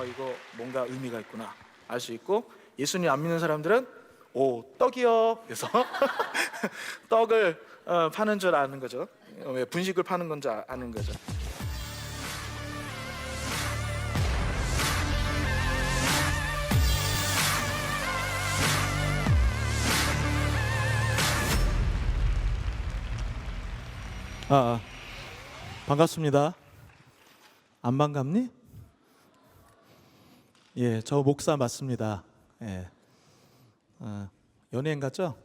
이거 뭔가 의미가 있구나 알 수 있고, 예수님 안 믿는 사람들은 오, 떡이요. 그래서 떡을 파는 줄 아는 거죠. 왜 분식을 파는 건지 아는 거죠. 반갑습니다. 안 반갑니? 예, 저 목사 맞습니다. 예. 연예인 같죠?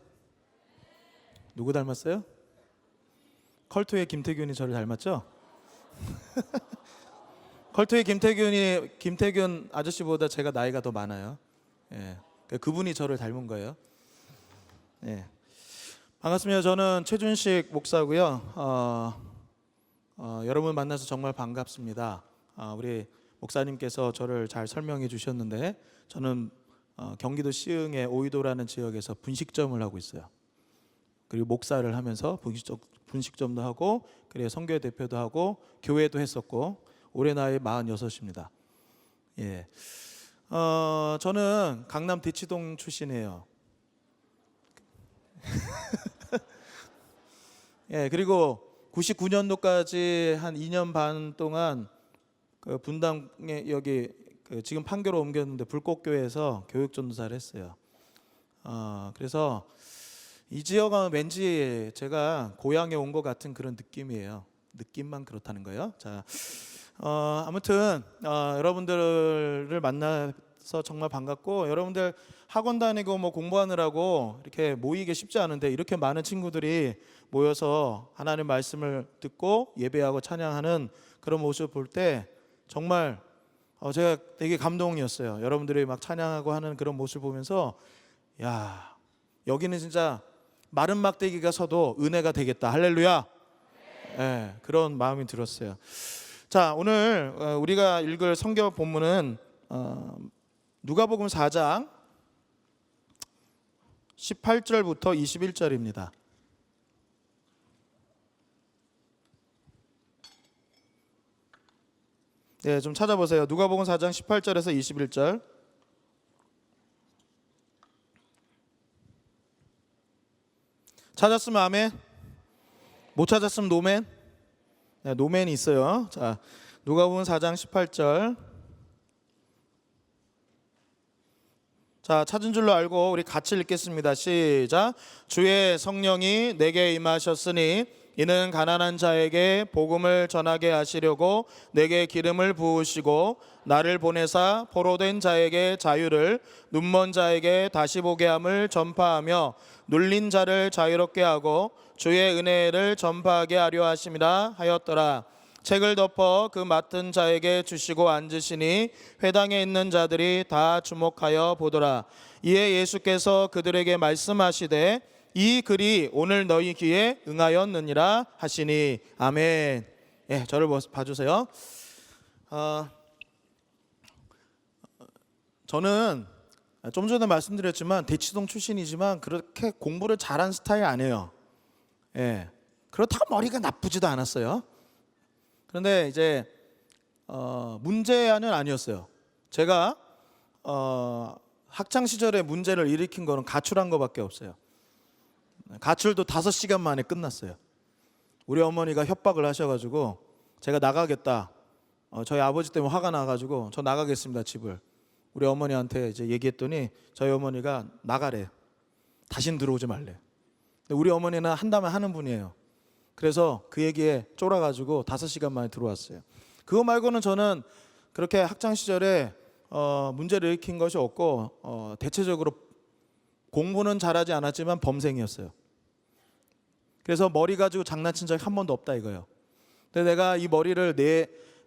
누구 닮았어요? 컬투의 김태균이 저를 닮았죠? 컬투의 김태균 아저씨보다 제가 나이가 더 많아요. 예. 그분이 저를 닮은 거예요. 예. 반갑습니다. 저는 최준식 목사고요. 여러분 만나서 정말 반갑습니다. 우리 목사님께서 저를 잘 설명해 주셨는데, 저는 경기도 시흥의 오이도라는 지역에서 분식점을 하고 있어요. 그리고 목사를 하면서 분식점도 하고, 그리고 선교회 대표도 하고, 교회도 했었고, 올해 나이 46입니다. 예. 저는 강남 대치동 출신이에요. 예, 그리고 99년도까지 한 2년 반 동안 그 분당에 여기 지금 판교로 옮겼는데 불꽃교회에서 교육전도사를 했어요. 그래서 이 지역은 왠지 제가 고향에 온 것 같은 그런 느낌이에요. 느낌만 그렇다는 거예요. 자, 아무튼 여러분들을 만나서 정말 반갑고, 여러분들 학원 다니고 뭐 공부하느라고 이렇게 모이기 쉽지 않은데, 이렇게 많은 친구들이 모여서 하나님 말씀을 듣고 예배하고 찬양하는 그런 모습을 볼 때 정말 제가 되게 감동이었어요. 여러분들이 막 찬양하고 하는 그런 모습을 보면서, 야, 여기는 진짜 마른 막대기가 서도 은혜가 되겠다. 할렐루야. 네, 그런 마음이 들었어요. 자, 오늘 우리가 읽을 성경 본문은 누가복음 4장 18절부터 21절입니다. 네, 좀 찾아보세요. 누가복음 4장 18절에서 21절. 찾았으면 아멘. 못 찾았으면 노멘. 네, 노멘이 있어요. 자, 누가복음 4장 18절. 자, 찾은 줄로 알고 우리 같이 읽겠습니다. 시작. 주의 성령이 내게 임하셨으니 이는 가난한 자에게 복음을 전하게 하시려고 내게 기름을 부으시고, 나를 보내사 포로된 자에게 자유를, 눈먼 자에게 다시 보게 함을 전파하며, 눌린 자를 자유롭게 하고 주의 은혜를 전파하게 하려 하심이라 하였더라. 책을 덮어 그 맡은 자에게 주시고 앉으시니 회당에 있는 자들이 다 주목하여 보더라. 이에 예수께서 그들에게 말씀하시되 이 글이 오늘 너희 귀에 응하였느니라 하시니. 아멘. 예, 저를 봐주세요. 저는 좀 전에 말씀드렸지만 대치동 출신이지만 그렇게 공부를 잘한 스타일 아니에요. 예, 그렇다고 머리가 나쁘지도 않았어요. 그런데 이제 문제는 아니었어요. 제가 학창 시절에 문제를 일으킨 거는 가출한 거밖에 없어요. 가출도 5시간 만에 끝났어요. 우리 어머니가 협박을 하셔가지고 제가 나가겠다. 저희 아버지 때문에 화가 나가지고 저 나가겠습니다, 집을. 우리 어머니한테 이제 얘기했더니 저희 어머니가 나가래. 다신 들어오지 말래. 근데 우리 어머니는 한다면 하는 분이에요. 그래서 그 얘기에 쫄아가지고 5시간 만에 들어왔어요. 그거 말고는 저는 그렇게 학창 시절에 문제를 일으킨 것이 없고, 대체적으로 공부는 잘하지 않았지만 범생이었어요. 그래서 머리 가지고 장난친 적이 한 번도 없다 이거예요. 근데 내가 이 머리를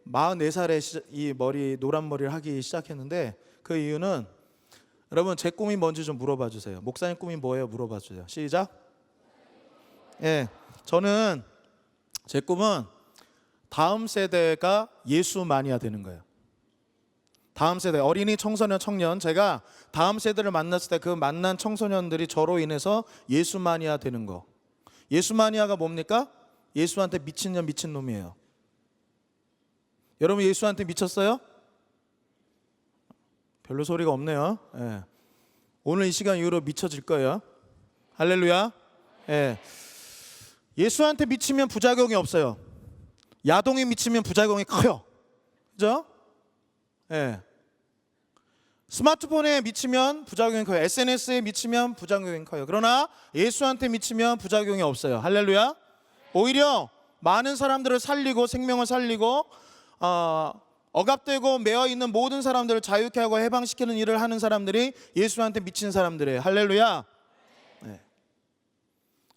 44살에 이 머리, 노란 머리를 하기 시작했는데, 그 이유는, 여러분 제 꿈이 뭔지 좀 물어봐 주세요. 목사님 꿈이 뭐예요? 물어봐 주세요. 시작. 예, 저는 제 꿈은 다음 세대가 예수 마니아 되는 거예요. 다음 세대, 어린이, 청소년, 청년, 제가 다음 세대를 만났을 때 그 만난 청소년들이 저로 인해서 예수 마니아 되는 거. 예수 마니아가 뭡니까? 예수한테 미친년 미친놈이에요. 여러분 예수한테 미쳤어요? 별로 소리가 없네요. 예. 오늘 이 시간 이후로 미쳐질 거예요. 할렐루야. 예. 예수한테 미치면 부작용이 없어요. 야동에 미치면 부작용이 커요. 그죠? 예. 스마트폰에 미치면 부작용이 커요. SNS에 미치면 부작용이 커요. 그러나 예수한테 미치면 부작용이 없어요. 할렐루야. 오히려 많은 사람들을 살리고 생명을 살리고 억압되고 매어 있는 모든 사람들을 자유케 하고 해방시키는 일을 하는 사람들이 예수한테 미친 사람들이에요. 할렐루야. 네.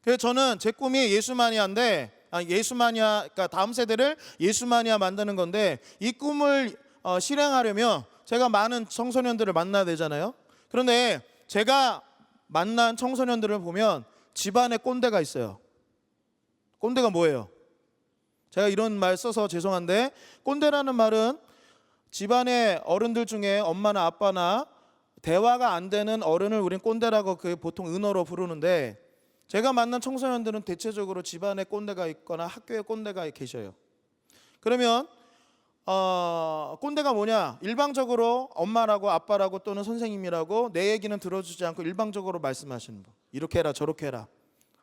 그래서 저는 제 꿈이 예수마니아인데 그러니까 다음 세대를 예수마니아 만드는 건데 이 꿈을 실행하려면 제가 많은 청소년들을 만나야 되잖아요. 그런데 제가 만난 청소년들을 보면 집안에 꼰대가 있어요. 꼰대가 뭐예요? 제가 이런 말 써서 죄송한데 꼰대라는 말은 집안의 어른들 중에 엄마나 아빠나 대화가 안 되는 어른을 우린 꼰대라고 보통 은어로 부르는데 제가 만난 청소년들은 대체적으로 집안에 꼰대가 있거나 학교에 꼰대가 계셔요. 그러면 꼰대가 뭐냐? 일방적으로 엄마라고 아빠라고 또는 선생님이라고 내 얘기는 들어주지 않고 일방적으로 말씀하시는 분. 이렇게 해라 저렇게 해라.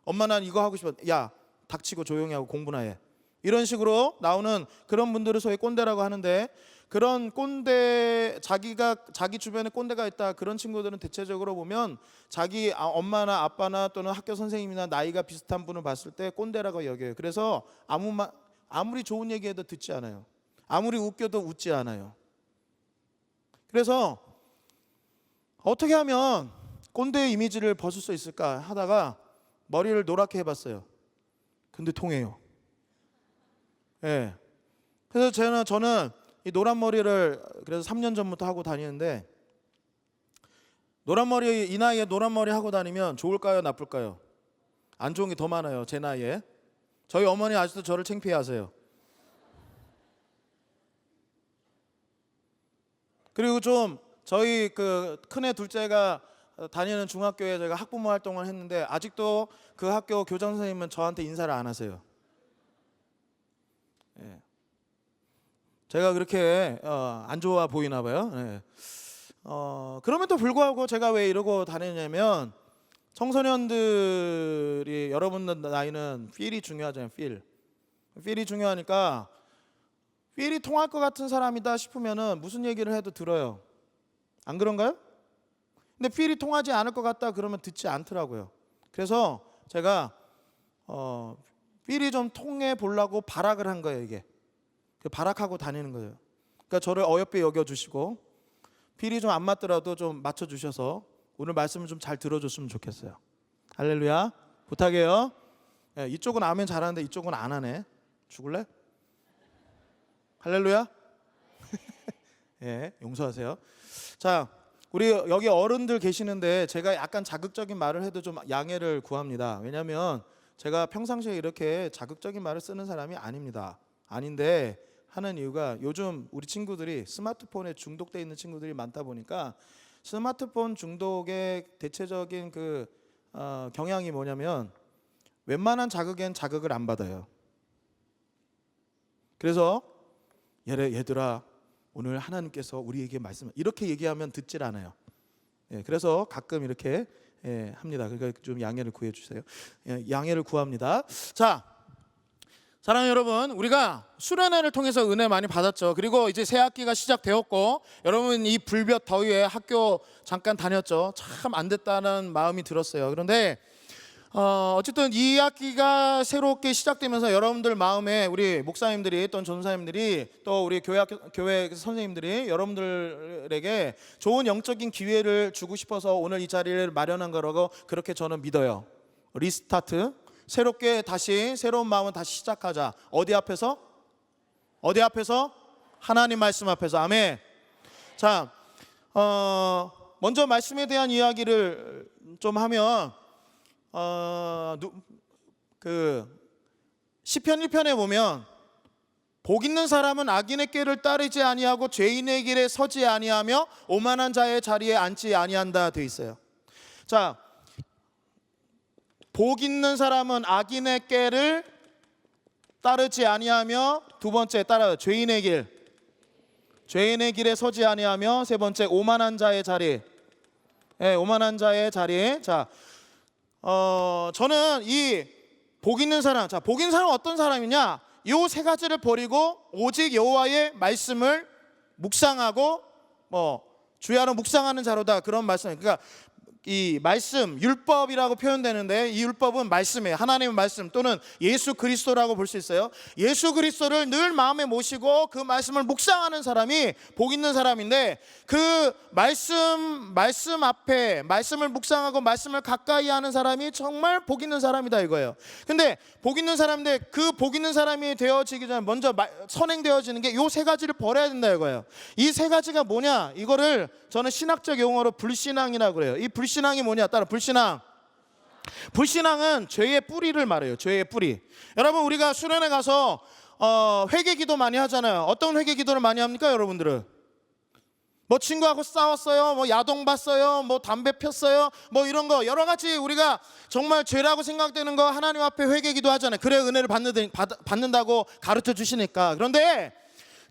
엄마 난 이거 하고 싶어. 야 닥치고 조용히 하고 공부나 해. 이런 식으로 나오는 그런 분들을 소위 꼰대라고 하는데 그런 꼰대 자기 주변에 꼰대가 있다 그런 친구들은 대체적으로 보면 자기 엄마나 아빠나 또는 학교 선생님이나 나이가 비슷한 분을 봤을 때 꼰대라고 여겨요. 그래서 아무리 좋은 얘기해도 듣지 않아요. 아무리 웃겨도 웃지 않아요. 그래서 어떻게 하면 꼰대의 이미지를 벗을 수 있을까 하다가 머리를 노랗게 해봤어요. 근데 통해요. 예. 그래서 저는 이 노란 머리를 그래서 3년 전부터 하고 다니는데 이 나이에 노란 머리 하고 다니면 좋을까요, 나쁠까요? 안 좋은 게 더 많아요. 제 나이에. 저희 어머니 아직도 저를 창피해하세요. 그리고 좀 저희 그 큰애 둘째가 다니는 중학교에 제가 학부모 활동을 했는데 아직도 그 학교 교장 선생님은 저한테 인사를 안 하세요. 예. 제가 그렇게 안 좋아 보이나 봐요. 예. 그럼에도 불구하고 제가 왜 이러고 다니냐면 청소년들이 여러분들 나이는 필이 중요하잖아요. 필이 중요하니까 필이 통할 것 같은 사람이다 싶으면은 무슨 얘기를 해도 들어요. 안 그런가요? 근데 필이 통하지 않을 것 같다 그러면 듣지 않더라고요. 그래서 제가 필이 좀 통해 보려고 발악을 한 거예요. 이게 발악하고 다니는 거예요. 그러니까 저를 어여삐 여겨주시고 필이 좀 안 맞더라도 좀 맞춰주셔서 오늘 말씀을 좀 잘 들어줬으면 좋겠어요. 할렐루야. 부탁해요. 예, 이쪽은 아멘 잘하는데 이쪽은 안 하네. 죽을래? 할렐루야. 예, 용서하세요. 자, 우리 여기 어른들 계시는데 제가 약간 자극적인 말을 해도 좀 양해를 구합니다. 왜냐하면 제가 평상시에 이렇게 자극적인 말을 쓰는 사람이 아닙니다. 아닌데 하는 이유가 요즘 우리 친구들이 스마트폰에 중독돼 있는 친구들이 많다 보니까 스마트폰 중독의 대체적인 경향이 뭐냐면 웬만한 자극엔 자극을 안 받아요. 그래서 얘들아 오늘 하나님께서 우리에게 말씀 이렇게 얘기하면 듣질 않아요. 예, 그래서 가끔 이렇게 합니다. 그러니까 좀 양해를 구해 주세요. 예, 양해를 구합니다. 자, 사랑하는 여러분, 우리가 수련회를 통해서 은혜 많이 받았죠. 그리고 이제 새 학기가 시작되었고 여러분 이 불볕 더위에 학교 잠깐 다녔죠. 참 안 됐다는 마음이 들었어요. 그런데 어쨌든 이 학기가 새롭게 시작되면서 여러분들 마음에 우리 목사님들이 또는 전사님들이 또 우리 교회 선생님들이 여러분들에게 좋은 영적인 기회를 주고 싶어서 오늘 이 자리를 마련한 거라고 그렇게 저는 믿어요. 리스타트, 새롭게 다시 새로운 마음을 다시 시작하자. 어디 앞에서? 하나님 말씀 앞에서. 아멘. 자, 먼저 말씀에 대한 이야기를 좀 하면 시편 1편에 보면 복 있는 사람은 악인의 꾀를 따르지 아니하고 죄인의 길에 서지 아니하며 오만한 자의 자리에 앉지 아니한다 돼 있어요. 자, 복 있는 사람은 악인의 꾀를 따르지 아니하며 두 번째 따라요. 죄인의 길. 죄인의 길에 서지 아니하며, 세 번째 오만한 자의 자리. 오만한 자의 자리. 자, 저는 이 복 있는 사람, 자, 복 있는 사람은 어떤 사람이냐? 요 세 가지를 버리고 오직 여호와의 말씀을 묵상하고 주야로 묵상하는 자로다, 그런 말씀이에요. 그러니까 이 말씀, 율법이라고 표현되는데 이 율법은 말씀이에요. 하나님의 말씀 또는 예수 그리스도라고 볼 수 있어요. 예수 그리스도를 늘 마음에 모시고 그 말씀을 묵상하는 사람이 복 있는 사람인데, 그 말씀 앞에 말씀을 묵상하고 말씀을 가까이 하는 사람이 정말 복 있는 사람이다 이거예요. 근데 복 있는 사람인데 그 복 있는 사람이 되어지기 전에 먼저 선행되어지는 게 요 세 가지를 버려야 된다 이거예요. 이 세 가지가 뭐냐? 이거를 저는 신학적 용어로 불신앙이라고 그래요. 이 불신앙이 뭐냐? 따라 불신앙. 불신앙은 죄의 뿌리를 말해요. 죄의 뿌리. 여러분, 우리가 수련회 가서 회개 기도 많이 하잖아요. 어떤 회개 기도를 많이 합니까, 여러분들은? 친구하고 싸웠어요, 야동 봤어요, 담배 폈어요, 이런 거 여러 가지 우리가 정말 죄라고 생각되는 거 하나님 앞에 회개 기도 하잖아요. 그래 은혜를 받는다고 가르쳐 주시니까. 그런데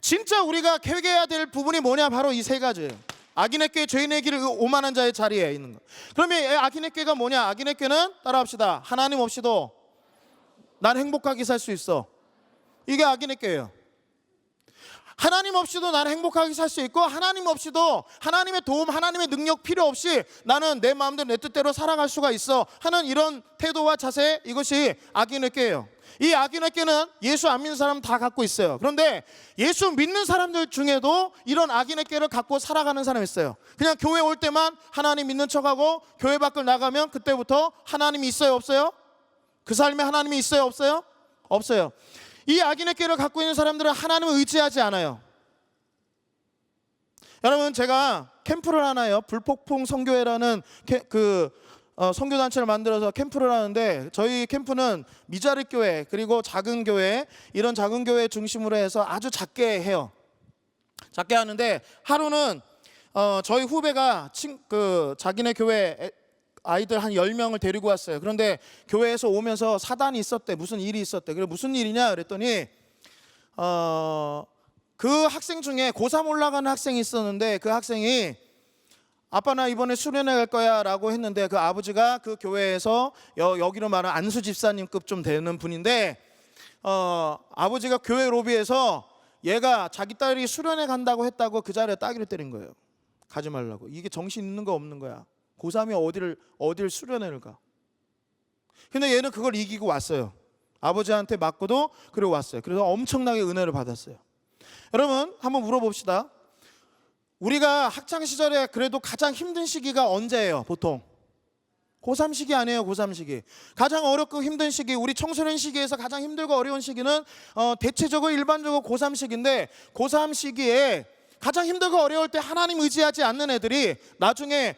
진짜 우리가 회개해야 될 부분이 뭐냐? 바로 이 세 가지예요. 악인의 꾀, 죄인의 길, 오만한 자의 자리에 있는 거. 그러면 악인의 꾀가 뭐냐? 악인의 꾀는 따라합시다. 하나님 없이도 난 행복하게 살 수 있어. 이게 악인의 꾀예요. 하나님 없이도 나는 행복하게 살 수 있고, 하나님 없이도 하나님의 도움, 하나님의 능력 필요 없이 나는 내 마음대로 내 뜻대로 살아갈 수가 있어 하는 이런 태도와 자세, 이것이 악인의 꾀예요. 이 악인의 꾀는 예수 안 믿는 사람 다 갖고 있어요. 그런데 예수 믿는 사람들 중에도 이런 악인의 꾀를 갖고 살아가는 사람이 있어요. 그냥 교회 올 때만 하나님 믿는 척하고 교회 밖을 나가면 그때부터 하나님이 있어요, 없어요? 그 삶에 하나님이 있어요, 없어요? 없어요. 이 악인의 꾀를 갖고 있는 사람들은 하나님을 의지하지 않아요. 여러분, 제가 캠프를 하나요, 불폭풍 선교회라는 선교단체를 만들어서 캠프를 하는데, 저희 캠프는 미자립 교회 그리고 작은 교회, 이런 작은 교회 중심으로 해서 아주 작게 해요. 작게 하는데, 하루는 저희 후배가 자기네 교회 아이들 한 10명을 데리고 왔어요. 그런데 교회에서 오면서 사단이 있었대. 무슨 일이 있었대. 그래, 무슨 일이냐 그랬더니 그 학생 중에 고3 올라가는 학생이 있었는데, 그 학생이 아빠 나 이번에 수련회 갈 거야 라고 했는데, 그 아버지가 그 교회에서 여기로 말하는 안수 집사님급 좀 되는 분인데, 아버지가 교회 로비에서 얘가 자기 딸이 수련회 간다고 했다고 그 자리에 따기를 때린 거예요. 가지 말라고. 이게 정신 있는 거 없는 거야. 고3이 어딜 수련회를 가. 근데 얘는 그걸 이기고 왔어요. 아버지한테 맞고도 그리고 왔어요. 그래서 엄청나게 은혜를 받았어요. 여러분, 한번 물어봅시다. 우리가 학창 시절에 그래도 가장 힘든 시기가 언제예요? 보통 고3 시기 아니에요? 고3 시기. 가장 어렵고 힘든 시기, 우리 청소년 시기에서 가장 힘들고 어려운 시기는 대체적으로 일반적으로 고3 시기인데, 고3 시기에 가장 힘들고 어려울 때 하나님 의지하지 않는 애들이 나중에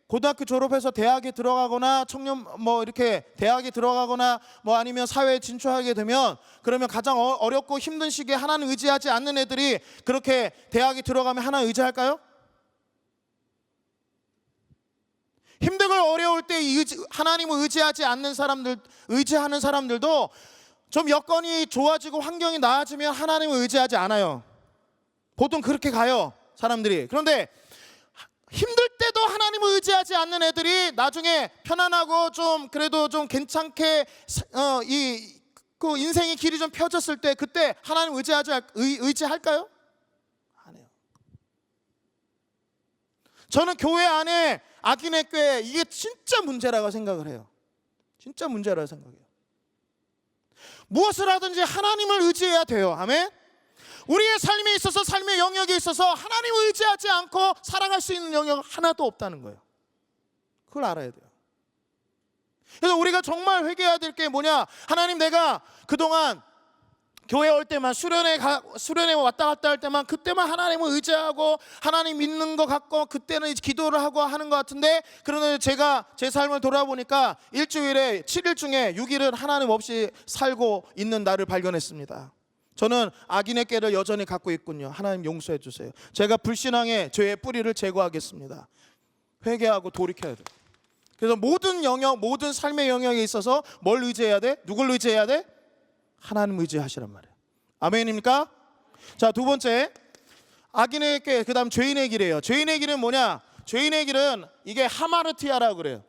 고등학교 졸업해서 대학에 들어가거나 청년 이렇게 대학에 들어가거나 아니면 사회에 진출하게 되면, 그러면 가장 어렵고 힘든 시기에 하나님 의지하지 않는 애들이 그렇게 대학에 들어가면 하나님 의지할까요? 힘들고 어려울 때 하나님을 의지하지 않는 사람들, 의지하는 사람들도 좀 여건이 좋아지고 환경이 나아지면 하나님을 의지하지 않아요. 보통 그렇게 가요, 사람들이. 그런데 힘들 때도 하나님을 의지하지 않는 애들이 나중에 편안하고 좀 그래도 좀 괜찮게 그 인생의 길이 좀 펴졌을 때, 그때 하나님 의지할까요? 안 해요. 저는 교회 안에 악인의 꾀, 이게 진짜 문제라고 생각을 해요. 진짜 문제라고 생각해요. 무엇을 하든지 하나님을 의지해야 돼요. 아멘. 우리의 삶에 있어서, 삶의 영역에 있어서 하나님을 의지하지 않고 살아갈 수 있는 영역 하나도 없다는 거예요. 그걸 알아야 돼요. 그래서 우리가 정말 회개해야 될 게 뭐냐? 하나님, 내가 그동안 교회 올 때만 수련회 왔다 갔다 할 때만 그때만 하나님을 의지하고 하나님 믿는 것 같고 그때는 기도를 하고 하는 것 같은데, 그런데 제가 제 삶을 돌아보니까 일주일에 7일 중에 6일은 하나님 없이 살고 있는 나를 발견했습니다. 저는 악인의 꾀를 여전히 갖고 있군요. 하나님 용서해 주세요. 제가 불신앙의 죄의 뿌리를 제거하겠습니다. 회개하고 돌이켜야 돼요. 그래서 모든 영역, 모든 삶의 영역에 있어서 뭘 의지해야 돼? 누굴 의지해야 돼? 하나님 의지하시란 말이에요. 아멘입니까? 자, 두 번째, 악인의 길, 그다음 죄인의 길이에요. 죄인의 길은 뭐냐? 죄인의 길은 이게 하마르티아라고 그래요.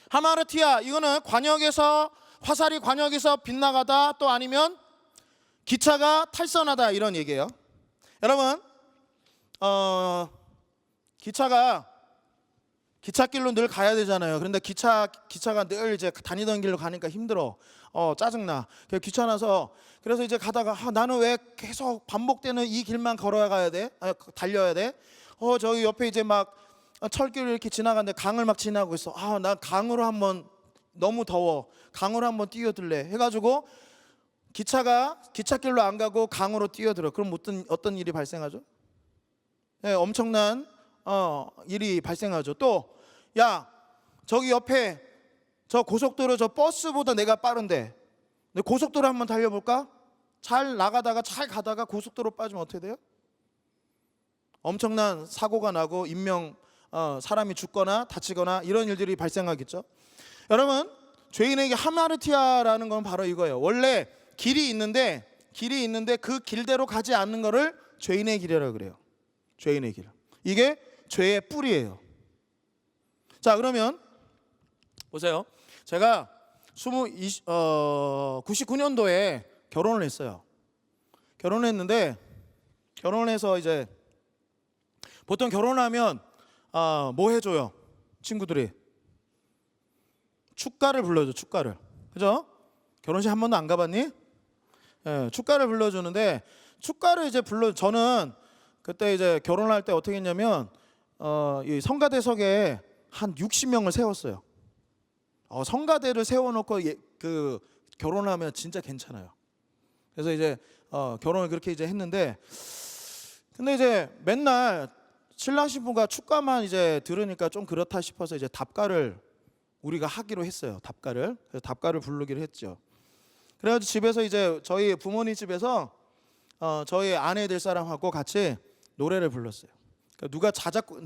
하마르티아, 이거는 관역에서 화살이 관역에서 빗나가다, 또 아니면 기차가 탈선하다, 이런 얘기예요. 여러분, 기찻길로 늘 가야 되잖아요. 그런데 기차가 늘 이제 다니던 길로 가니까 힘들어. 짜증나. 귀찮아서, 그래서 이제 가다가 나는 왜 계속 반복되는 이 길만 걸어야 가야 돼? 달려야 돼? 저기 옆에 이제 막 철길을 이렇게 지나가는데 강을 막 지나고 있어. 난 강으로 한번, 너무 더워, 강으로 한번 뛰어들래 해가지고 기찻길로 안 가고 강으로 뛰어들어. 그럼 어떤 일이 발생하죠? 네, 엄청난 일이 발생하죠. 또, 야, 저기 옆에 저 고속도로, 저 버스보다 내가 빠른데 고속도로 한번 달려볼까? 잘 나가다가 잘 가다가 고속도로 빠지면 어떻게 돼요? 엄청난 사고가 나고 사람이 죽거나 다치거나 이런 일들이 발생하겠죠. 여러분, 죄인에게 하마르티아라는 건 바로 이거예요. 원래 길이 있는데 그 길대로 가지 않는 거를 죄인의 길이라고 그래요. 죄인의 길. 이게 죄의 뿌리예요. 자, 그러면 보세요. 제가 99년도에 결혼을 했어요. 결혼을 해서 이제 보통 결혼하면 뭐 해줘요? 친구들이 축가를 불러줘. 축가를. 그죠? 결혼식 한 번도 안 가봤니? 예, 축가를 불러주는데, 축가를 이제 저는 그때 이제 결혼할 때 어떻게 했냐면 이 성가대석에 한 60명을 세웠어요. 성가대를 세워놓고 그 결혼하면 진짜 괜찮아요. 그래서 이제 결혼을 그렇게 이제 했는데, 근데 이제 맨날 신랑 신부가 축가만 이제 들으니까 좀 그렇다 싶어서 이제 답가를 우리가 하기로 했어요. 그래서 답가를 부르기로 했죠. 그래가지고 집에서 이제 저희 부모님 집에서 저희 아내 될 사람하고 같이 노래를 불렀어요. 그러니까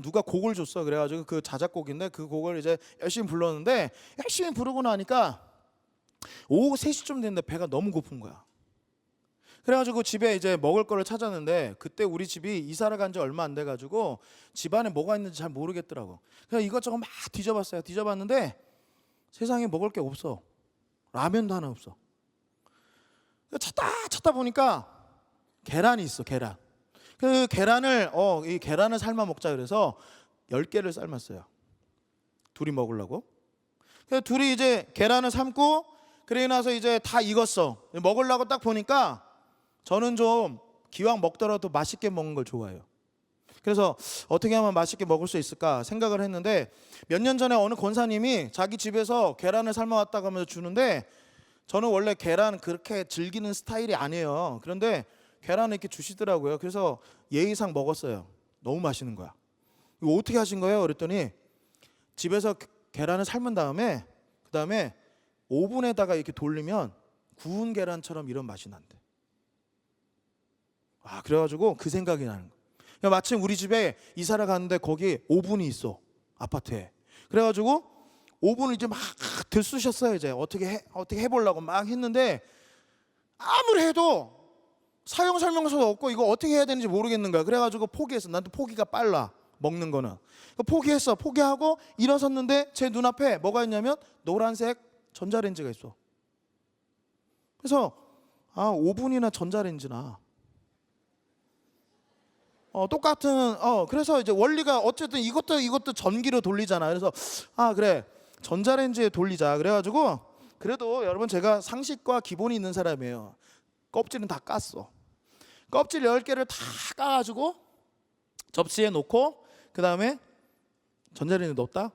누가 곡을 줬어. 그래가지고 그 자작곡인데 그 곡을 이제 열심히 불렀는데, 열심히 부르고 나니까 오후 3시쯤 됐는데 배가 너무 고픈 거야. 그래가지고 집에 이제 먹을 거를 찾았는데, 그때 우리 집이 이사를 간 지 얼마 안 돼가지고 집안에 뭐가 있는지 잘 모르겠더라고. 그래서 이것저것 막 뒤져봤어요. 뒤져봤는데 세상에 먹을 게 없어. 라면도 하나 없어. 찾다 보니까 계란이 있어. 계란. 그 계란을 이 계란을 삶아 먹자 그래서 10개를 삶았어요. 둘이 먹으려고. 그래서 둘이 이제 계란을 삶고, 그러고 나서 이제 다 익었어. 먹으려고 딱 보니까, 저는 좀 기왕 먹더라도 맛있게 먹는 걸 좋아해요. 그래서 어떻게 하면 맛있게 먹을 수 있을까 생각을 했는데, 몇 년 전에 어느 권사님이 자기 집에서 계란을 삶아왔다고 하면서 주는데, 저는 원래 계란 그렇게 즐기는 스타일이 아니에요. 그런데 계란을 이렇게 주시더라고요. 그래서 예의상 먹었어요. 너무 맛있는 거야. 이거 어떻게 하신 거예요? 그랬더니 집에서 계란을 삶은 다음에 그다음에 오븐에다가 이렇게 돌리면 구운 계란처럼 이런 맛이 난대. 그래가지고 그 생각이 나는 거야. 그러니까 마침 우리 집에 이사를 갔는데 거기 오븐이 있어. 아파트에. 그래가지고 오븐을 이제 막 들쑤셨어요. 이제 어떻게 해보려고 막 했는데, 아무리 해도 사용 설명서도 없고 이거 어떻게 해야 되는지 모르겠는 거야. 그래가지고 포기했어. 난 또 포기가 빨라, 먹는 거는. 포기하고 일어섰는데 제 눈앞에 뭐가 있냐면 노란색 전자레인지가 있어. 그래서 오븐이나 전자레인지나 똑같은 그래서 이제 원리가 어쨌든 이것도 전기로 돌리잖아. 그래서 그래, 전자레인지에 돌리자. 그래가지고, 그래도 여러분 제가 상식과 기본이 있는 사람이에요. 껍질은 다 깠어. 껍질 10개를 다 까가지고 접시에 놓고 그 다음에 전자레인지에 넣었다.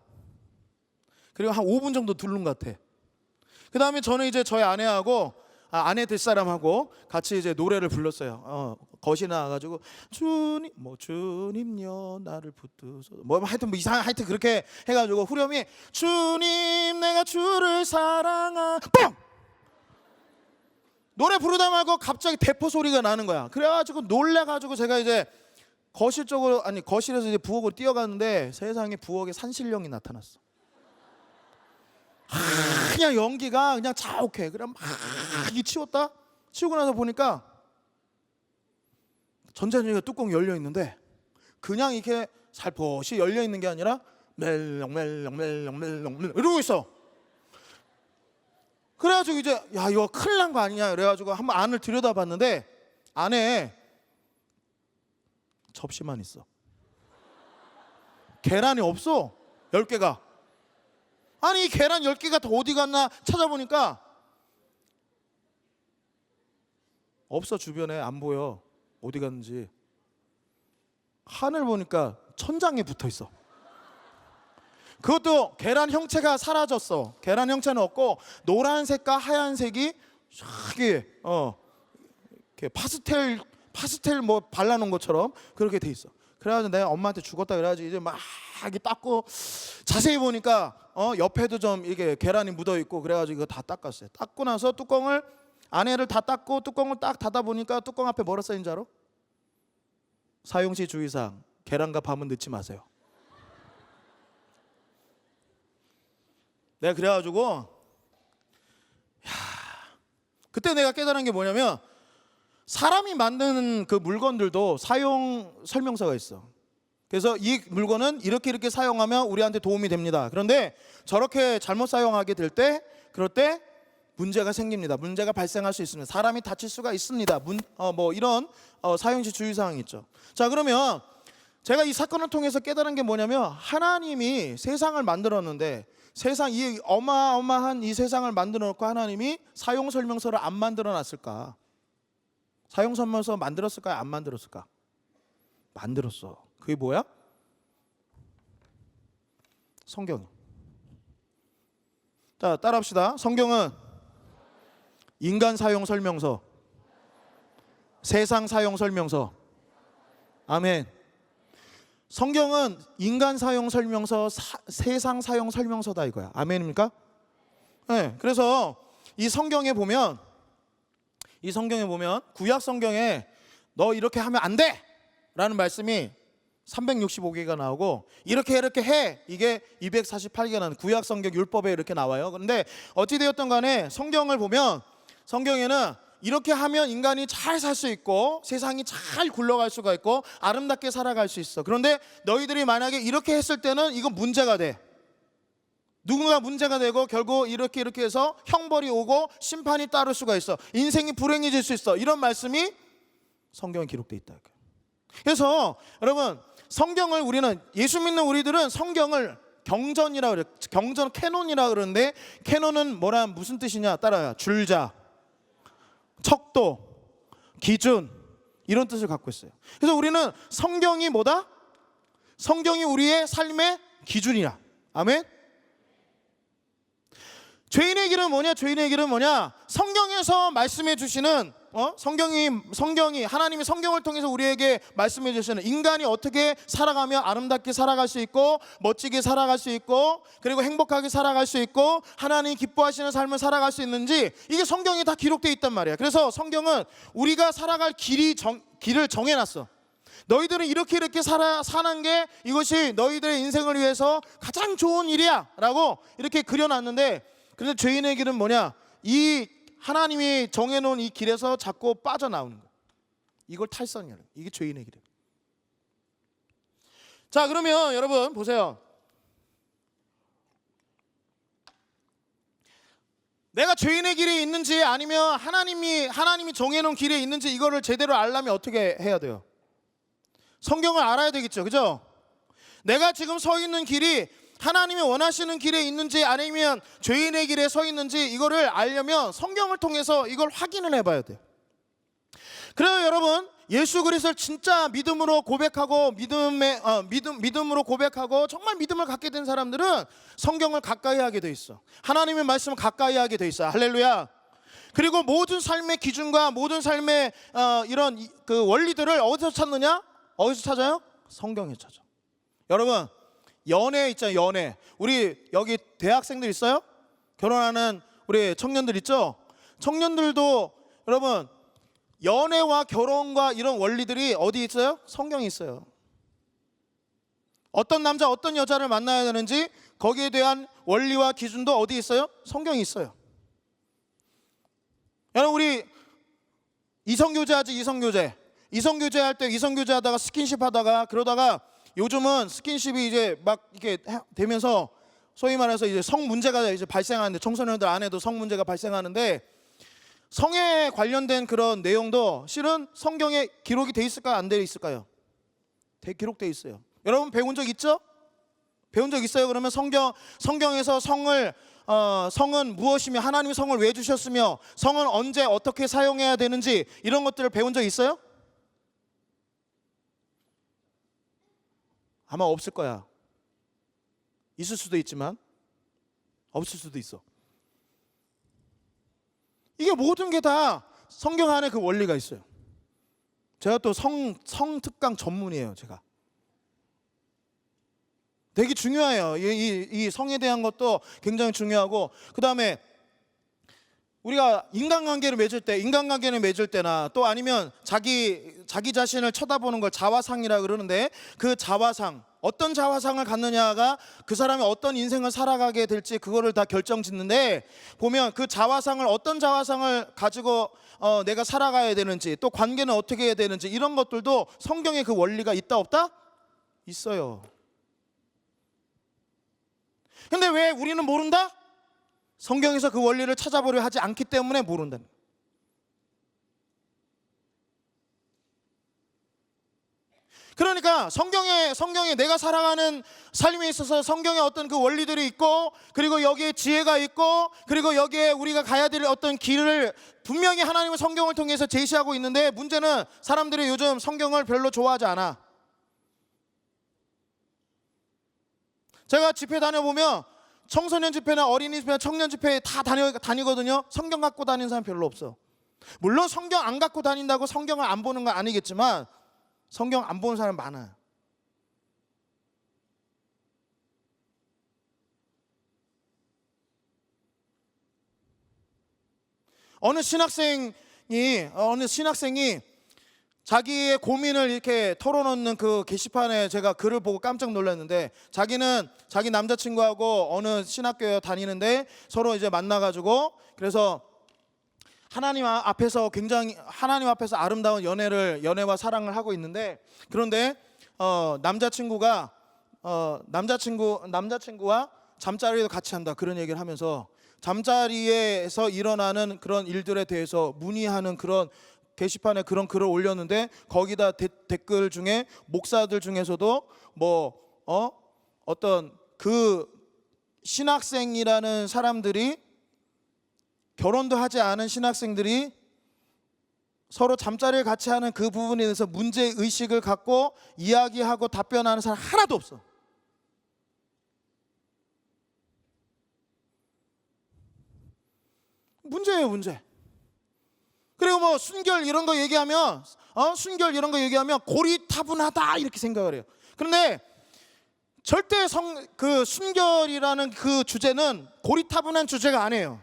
그리고 한 5분 정도 두른 것 같아. 그 다음에 저는 이제 저희 아내하고 아내 될 사람하고 같이 이제 노래를 불렀어요. 거실에 나와가지고 주님요 나를 붙드소, 하여튼 하여튼 그렇게 해가지고 후렴이 주님 내가 주를 뽕! 노래 부르다 말고 갑자기 대포 소리가 나는 거야. 그래가지고 놀래가지고 제가 이제 거실에서 이제 부엌으로 뛰어갔는데, 세상에 부엌에 산신령이 나타났어. 그냥 연기가 그냥 자욱해. 그럼 막 치웠다. 치우고 나서 보니까 전자레인지가 뚜껑이 열려 있는데 그냥 이렇게 살포시 열려 있는 게 아니라 멜렁멜렁멜렁멜렁 이러고 있어. 그래가지고 이제 야 이거 큰일 난 거 아니냐 그래가지고 한번 안을 들여다봤는데 안에 접시만 있어. 계란이 없어. 10개가. 아니 이 계란 10개가 다 어디 갔나 찾아보니까 없어. 주변에 안 보여. 어디 갔는지. 하늘 보니까 천장에 붙어 있어. 그것도 계란 형체가 사라졌어. 계란 형체는 없고 노란색과 하얀색이 이렇게 이렇게 파스텔 뭐 발라놓은 것처럼 그렇게 돼 있어. 그래가지고 내가 엄마한테 죽었다 그래가지고 이제 막 이렇게 닦고 자세히 보니까 옆에도 좀 이게 계란이 묻어 있고 그래가지고 이거 다 닦았어요. 닦고 나서 뚜껑을 안에를 다 닦고 뚜껑을 딱 닫아 보니까 뚜껑 앞에 뭐라 써있는 줄 알아? 사용시 주의사항 계란과 밤은 넣지 마세요. 내가 그래가지고 그때 내가 깨달은 게 뭐냐면 사람이 만드는 그 물건들도 사용 설명서가 있어. 그래서 이 물건은 이렇게 사용하면 우리한테 도움이 됩니다. 그런데 저렇게 잘못 사용하게 될 때 그럴 때 문제가 생깁니다. 문제가 발생할 수 있습니다. 사람이 다칠 수가 있습니다. 뭐 이런 사용시 주의사항이 있죠. 자 그러면 제가 이 사건을 통해서 깨달은 게 뭐냐면 하나님이 세상을 만들었는데 세상 이 어마어마한 이 세상을 만들어 놓고 하나님이 사용 설명서를 안 만들어 놨을까? 사용 설명서 만들었을까요? 안 만들었을까? 만들었어. 그게 뭐야? 성경. 자, 따라합시다. 성경은 인간 사용 설명서, 세상 사용 설명서. 아멘. 성경은 인간 사용 설명서, 세상 사용 설명서다 이거야. 아멘입니까? 네. 그래서 이 성경에 보면 구약 성경에 너 이렇게 하면 안 돼! 라는 말씀이 365개가 나오고 이렇게 해 이게 248개가 나는 구약 성경 율법에 이렇게 나와요. 그런데 어찌 되었든 간에 성경을 보면 성경에는 이렇게 하면 인간이 잘 살 수 있고 세상이 잘 굴러갈 수가 있고 아름답게 살아갈 수 있어. 그런데 너희들이 만약에 이렇게 했을 때는 이건 문제가 돼. 누군가 문제가 되고 결국 이렇게 해서 형벌이 오고 심판이 따를 수가 있어. 인생이 불행해질 수 있어. 이런 말씀이 성경에 기록되어 있다. 그래서 여러분 성경을 우리는 예수 믿는 우리들은 성경을 경전이라 그래. 경전 캐논이라 그러는데 캐논은 무슨 뜻이냐? 따라요. 줄자, 척도, 기준 이런 뜻을 갖고 있어요. 그래서 우리는 성경이 뭐다? 성경이 우리의 삶의 기준이야. 아멘. 죄인의 길은 뭐냐? 죄인의 길은 뭐냐? 성경에서 말씀해 주시는 성경이 하나님이 성경을 통해서 우리에게 말씀해 주시는 인간이 어떻게 살아가며 아름답게 살아갈 수 있고 멋지게 살아갈 수 있고 그리고 행복하게 살아갈 수 있고 하나님이 기뻐하시는 삶을 살아갈 수 있는지 이게 성경에 다 기록되어 있단 말이야. 그래서 성경은 우리가 살아갈 길을 정해놨어. 너희들은 이렇게 사는 게 이것이 너희들의 인생을 위해서 가장 좋은 일이야 라고 이렇게 그려놨는데 그래서 죄인의 길은 뭐냐? 이 하나님이 정해놓은 이 길에서 자꾸 빠져나오는 거야. 이걸 탈선이야. 이게 죄인의 길이에요. 자 그러면 여러분 보세요. 내가 죄인의 길에 있는지 아니면 하나님이 정해놓은 길에 있는지 이거를 제대로 알려면 어떻게 해야 돼요? 성경을 알아야 되겠죠. 그죠? 내가 지금 서 있는 길이 하나님이 원하시는 길에 있는지 아니면 죄인의 길에 서 있는지 이거를 알려면 성경을 통해서 이걸 확인을 해봐야 돼요. 그래요 여러분 예수 그리스도를 진짜 믿음으로 고백하고 믿음으로 고백하고 정말 믿음을 갖게 된 사람들은 성경을 가까이 하게 돼 있어. 하나님의 말씀을 가까이 하게 돼 있어. 할렐루야. 그리고 모든 삶의 기준과 모든 삶의 이런 그 원리들을 어디서 찾느냐? 어디서 찾아요? 성경에 찾아. 여러분 연애 있잖아요. 연애. 우리 여기 대학생들 있어요? 결혼하는 우리 청년들 있죠? 청년들도 여러분 연애와 결혼과 이런 원리들이 어디 있어요? 성경에 있어요. 어떤 남자 어떤 여자를 만나야 되는지 거기에 대한 원리와 기준도 어디 있어요? 성경에 있어요. 여러분 우리 이성교제 하지. 이성교제. 이성교제 할 때 이성교제 하다가 스킨십 하다가 그러다가 요즘은 스킨십이 이제 막 이렇게 되면서 소위 말해서 이제 성 문제가 이제 발생하는데, 청소년들 안에도 성 문제가 발생하는데, 성에 관련된 그런 내용도 실은 성경에 기록이 돼 있을까요? 안 돼 있을까요? 기록돼 있어요. 여러분 배운 적 있죠? 배운 적 있어요? 그러면 성경에서 성은 무엇이며 하나님이 성을 왜 주셨으며 성은 언제 어떻게 사용해야 되는지 이런 것들을 배운 적 있어요? 아마 없을 거야. 있을 수도 있지만 없을 수도 있어. 이게 모든 게 다 성경 안에 그 원리가 있어요. 제가 또 성특강 전문이에요. 제가 되게 중요해요. 이 성에 대한 것도 굉장히 중요하고, 그 다음에 우리가 인간관계를 맺을 때나 또 아니면 자기 자신을 쳐다보는 걸 자화상이라 그러는데, 그 자화상, 어떤 자화상을 갖느냐가 그 사람이 어떤 인생을 살아가게 될지 그거를 다 결정짓는데, 보면 그 자화상을, 어떤 자화상을 가지고 내가 살아가야 되는지, 또 관계는 어떻게 해야 되는지, 이런 것들도 성경에 그 원리가 있다 없다? 있어요. 근데 왜 우리는 모른다? 성경에서 그 원리를 찾아보려 하지 않기 때문에 모른다는 거예요. 그러니까 성경에 내가 살아가는 삶에 있어서 성경에 어떤 그 원리들이 있고, 그리고 여기에 지혜가 있고, 그리고 여기에 우리가 가야 될 어떤 길을 분명히 하나님은 성경을 통해서 제시하고 있는데, 문제는 사람들이 요즘 성경을 별로 좋아하지 않아. 제가 집회 다녀보면 청소년 집회나 어린이 집회나 청년 집회 다 다니거든요. 성경 갖고 다니는 사람 별로 없어. 물론 성경 안 갖고 다닌다고 성경을 안 보는 건 아니겠지만 성경 안 보는 사람 많아요. 어느 신학생이 자기의 고민을 이렇게 털어놓는 그 게시판에 제가 글을 보고 깜짝 놀랐는데, 자기는 자기 남자친구하고 어느 신학교에 다니는데 서로 이제 만나가지고, 그래서 하나님 앞에서 아름다운 연애와 사랑을 하고 있는데, 그런데 남자친구와 잠자리도 같이 한다, 그런 얘기를 하면서 잠자리에서 일어나는 그런 일들에 대해서 문의하는 그런 게시판에 그런 글을 올렸는데, 거기다 댓글 중에 목사들 중에서도 어떤 그 신학생이라는 사람들이, 결혼도 하지 않은 신학생들이 서로 잠자리를 같이 하는 그 부분에 대해서 문제의식을 갖고 이야기하고 답변하는 사람 하나도 없어. 문제예요, 문제. 그리고 순결 이런 거 얘기하면 고리타분하다 이렇게 생각을 해요. 그런데 절대 그 순결이라는 그 주제는 고리타분한 주제가 아니에요.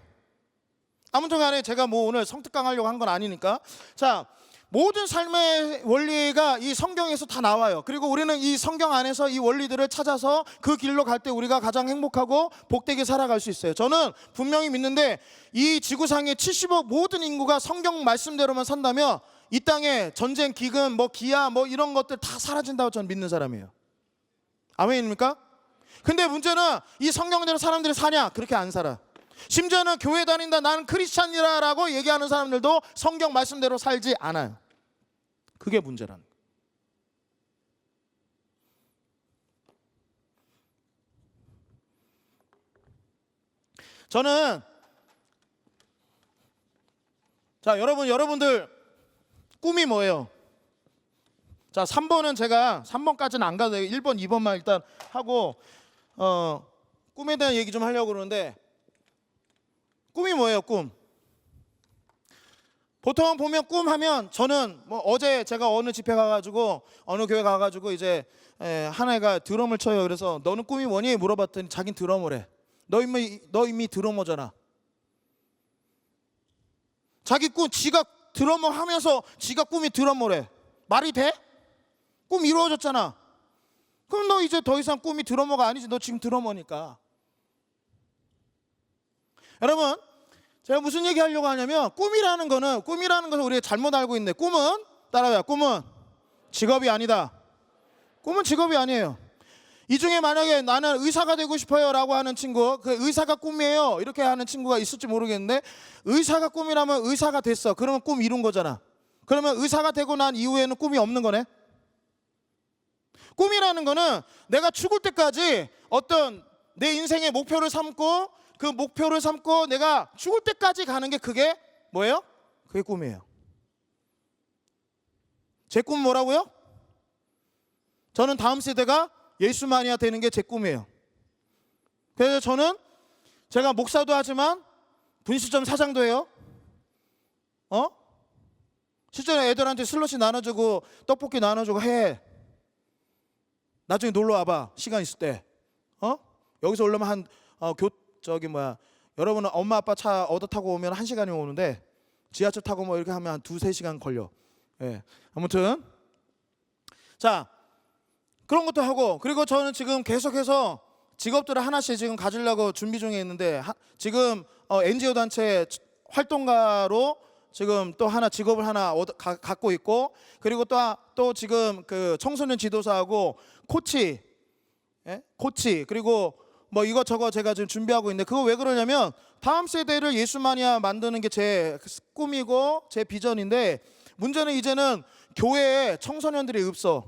아무튼 간에 제가 오늘 성특강 하려고 한 건 아니니까, 자, 모든 삶의 원리가 이 성경에서 다 나와요. 그리고 우리는 이 성경 안에서 이 원리들을 찾아서 그 길로 갈 때 우리가 가장 행복하고 복되게 살아갈 수 있어요. 저는 분명히 믿는데, 이 지구상의 70억 모든 인구가 성경 말씀대로만 산다면 이 땅에 전쟁, 기근, 기아 이런 것들 다 사라진다고 저는 믿는 사람이에요. 아멘입니까? 근데 문제는 이 성경대로 사람들이 사냐? 그렇게 안 살아. 심지어는 교회 다닌다, 나는 크리스찬이라고 얘기하는 사람들도 성경 말씀대로 살지 않아요. 그게 문제라는 거예요. 저는 여러분들 꿈이 뭐예요? 자, 3번은 제가 3번까지는 안 가도 돼요. 1번, 2번만 일단 하고 꿈에 대한 얘기 좀 하려고 그러는데, 꿈이 뭐예요? 꿈. 보통 보면 꿈 하면, 저는 어제 제가 어느 집회 가가지고 어느 교회 가가지고 이제 한 애가 드럼을 쳐요. 그래서 너는 꿈이 뭐니? 물어봤더니 자긴 드러머래. 너 이미 드러머잖아. 자기 꿈, 지가 드러머 하면서 지가 꿈이 드러머래. 말이 돼? 꿈 이루어졌잖아. 그럼 너 이제 더 이상 꿈이 드러머가 아니지. 너 지금 드러머니까. 여러분, 제가 무슨 얘기 하려고 하냐면, 꿈이라는 것을 우리가 잘못 알고 있는데, 꿈은 따라해요. 꿈은 직업이 아니다. 꿈은 직업이 아니에요. 이 중에 만약에 나는 의사가 되고 싶어요 라고 하는 친구, 그 의사가 꿈이에요 이렇게 하는 친구가 있을지 모르겠는데, 의사가 꿈이라면 의사가 됐어. 그러면 꿈 이룬 거잖아. 그러면 의사가 되고 난 이후에는 꿈이 없는 거네. 꿈이라는 거는 내가 죽을 때까지 어떤 내 인생의 목표를 삼고, 그 목표를 삼고 내가 죽을 때까지 가는 게, 그게 뭐예요? 그게 꿈이에요. 제 꿈 뭐라고요? 저는 다음 세대가 예수마니아 되는 게 제 꿈이에요. 그래서 저는 제가 목사도 하지만 분식점 사장도 해요. 실제로 애들한테 슬러시 나눠주고 떡볶이 나눠주고 해. 나중에 놀러 와봐, 시간 있을 때. 여기서 올라면 여러분은 엄마 아빠 차 얻어 타고 오면 1시간이면 오는데, 지하철 타고 뭐 이렇게 하면 한 2-3시간 걸려. 예. 아무튼 자, 그런 것도 하고, 그리고 저는 지금 계속해서 직업들을 하나씩 지금 가지려고 준비 중에 있는데, 지금 NGO 단체 활동가로 지금 또 하나 직업을 하나 갖고 있고, 그리고 또 지금 그 청소년 지도사하고 코치, 그리고 뭐 이것저것 제가 지금 준비하고 있는데, 그거 왜 그러냐면 다음 세대를 예수마니아 만드는 게 제 꿈이고 제 비전인데, 문제는 이제는 교회에 청소년들이 없어.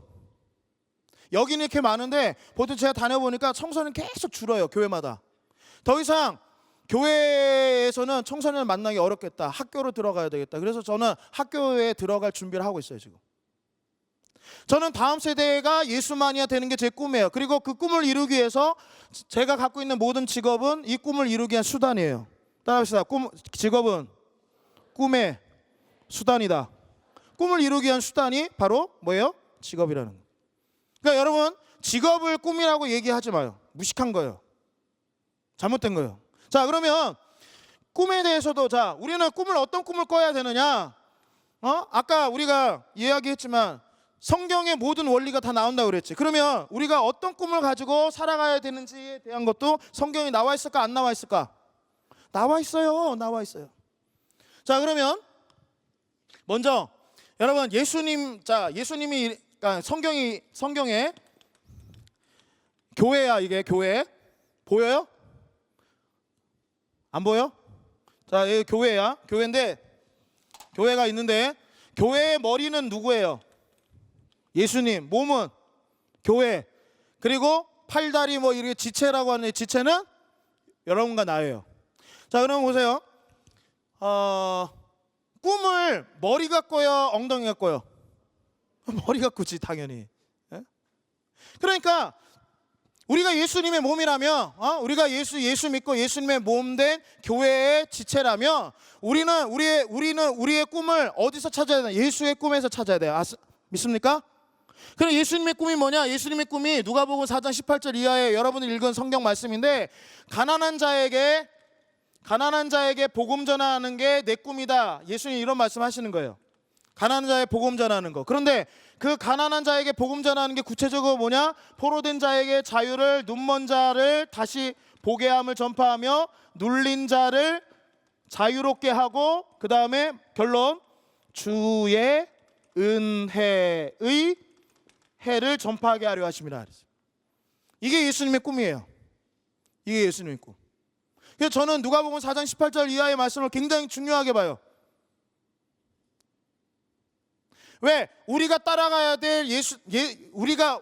여기는 이렇게 많은데 보통 제가 다녀보니까 청소년 계속 줄어요. 교회마다. 더 이상 교회에서는 청소년을 만나기 어렵겠다. 학교로 들어가야 되겠다. 그래서 저는 학교에 들어갈 준비를 하고 있어요 지금. 저는 다음 세대가 예수마니아 되는 게 제 꿈이에요. 그리고 그 꿈을 이루기 위해서 제가 갖고 있는 모든 직업은 이 꿈을 이루기 위한 수단이에요. 따라합시다. 직업은 꿈의 수단이다. 꿈을 이루기 위한 수단이 바로 뭐예요? 직업이라는 거예요. 그러니까 여러분, 직업을 꿈이라고 얘기하지 마요. 무식한 거예요. 잘못된 거예요. 자, 그러면 꿈에 대해서도, 자, 우리는 어떤 꿈을 꿔야 되느냐? 아까 우리가 이야기했지만 성경의 모든 원리가 다 나온다고 그랬지. 그러면 우리가 어떤 꿈을 가지고 살아가야 되는지에 대한 것도 성경에 나와 있을까, 안 나와 있을까? 나와 있어요. 나와 있어요. 자, 그러면 먼저 여러분, 예수님이, 그러니까 성경에 교회야, 이게 교회 보여요? 안 보여? 자, 여기 교회야. 교회인데, 교회가 있는데, 교회의 머리는 누구예요? 예수님. 몸은 교회. 그리고 팔다리 뭐 이렇게 지체라고 하는 지체는 여러분과 나예요. 자, 그럼 보세요. 꿈을 머리가 꿔요, 엉덩이가 꿔요? 머리가 꾸지 당연히. 그러니까 우리가 예수님의 몸이라면, 우리가 예수 믿고 예수님의 몸된 교회의 지체라면, 우리는 우리의 꿈을 어디서 찾아야 되나? 예수의 꿈에서 찾아야 돼요. 믿습니까? 그럼 예수님의 꿈이 뭐냐? 예수님의 꿈이 누가복음 4장 18절 이하에 여러분이 읽은 성경 말씀인데, 가난한 자에게 복음 전하는 게 내 꿈이다. 예수님 이런 말씀하시는 거예요. 가난한 자의 복음 전하는 거. 그런데 그 가난한 자에게 복음 전하는 게 구체적으로 뭐냐? 포로된 자에게 자유를, 눈먼 자를 다시 보게 함을 전파하며 눌린 자를 자유롭게 하고, 그 다음에 결론, 주의 은혜의 해를 전파하게 하려 하심이라. 이게 예수님의 꿈이에요. 이게 예수님의 꿈. 그래서 저는 누가복음 4장 18절 이하의 말씀을 굉장히 중요하게 봐요. 왜? 우리가 따라가야 될 우리가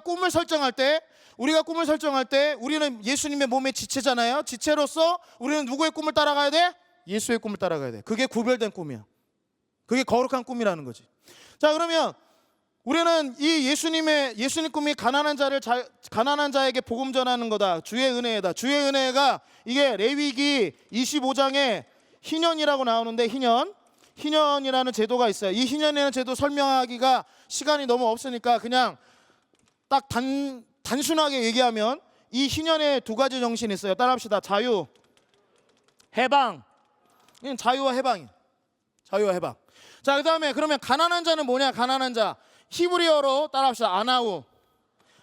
꿈을 설정할 때 우리는 예수님의 몸의 지체잖아요. 지체로서 우리는 누구의 꿈을 따라가야 돼? 예수의 꿈을 따라가야 돼. 그게 구별된 꿈이야. 그게 거룩한 꿈이라는 거지. 자, 그러면 우리는 이 예수님 꿈이 가난한 자에게 복음 전하는 거다. 주의 은혜다. 주의 은혜가 이게 레위기 25장에 희년이라고 나오는데, 희년이라는 제도가 있어요. 이 희년이라는 제도 설명하기가 시간이 너무 없으니까 그냥 딱 단순하게 얘기하면 이 희년에 두 가지 정신이 있어요. 따라합시다. 자유, 해방. 자유와 해방이. 자유와 해방. 자, 그다음에 그러면 가난한 자는 뭐냐? 가난한 자. 히브리어로 따라합시다.